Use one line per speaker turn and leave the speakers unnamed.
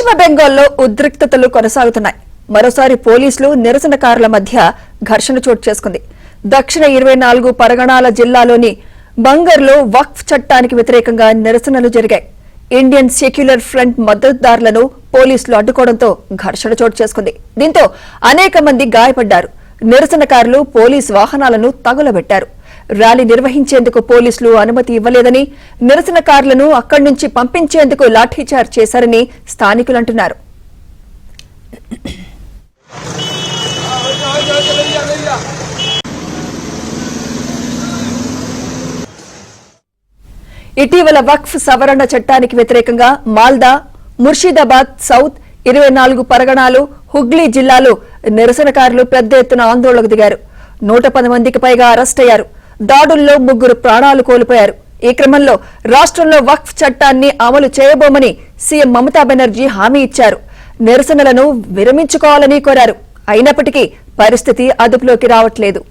పశ్చిమ బెంగాల్లో ఉద్రిక్తతలు కొనసాగుతున్నాయి. మరోసారి పోలీసులు నిరసనకారుల మధ్య ఘర్షణ చోటు చేసుకుంది. దక్షిణ 24 పరగణాల జిల్లాలోని బంగర్లో వక్ఫ్ చట్టానికి వ్యతిరేకంగా నిరసనలు జరిగాయి. ఇండియన్ సెక్యులర్ ఫ్రంట్ మద్దతుదారులను పోలీసులు అడ్డుకోవడంతో ఘర్షణ చోటు చేసుకుంది. దీంతో అనేక మంది గాయపడ్డారు. నిరసనకారులు పోలీసు వాహనాలను తగులబెట్టారు. ర్యాలీ నిర్వహించేందుకు పోలీసులు అనుమతి ఇవ్వలేదని, నిరసనకారులను అక్కడి నుంచి పంపించేందుకు లాఠీచార్జ్ చేశారని స్థానికులు అంటున్నారు. ఇటీవల వక్ఫ్ సవరణ చట్టానికి వ్యతిరేకంగా మాల్దా, ముర్షిదాబాద్ సౌత్, 24 పరగణాలు, హుగ్లీ జిల్లాలో నిరసనకారులు పెద్ద ఎత్తున ఆందోళనకు దిగారు. 110 మందికి పైగా అరెస్ట్ అయ్యారు. దాడుల్లో 3 ప్రాణాలు కోల్పోయారు. ఈ క్రమంలో రాష్ట్రంలో వక్ఫ్ చట్టాన్ని అమలు చేయబోమని సీఎం మమతా బెనర్జీ హామీ ఇచ్చారు. నిరసనలను విరమించుకోవాలని కోరారు. అయినప్పటికీ పరిస్థితి అదుపులోకి రావట్లేదు.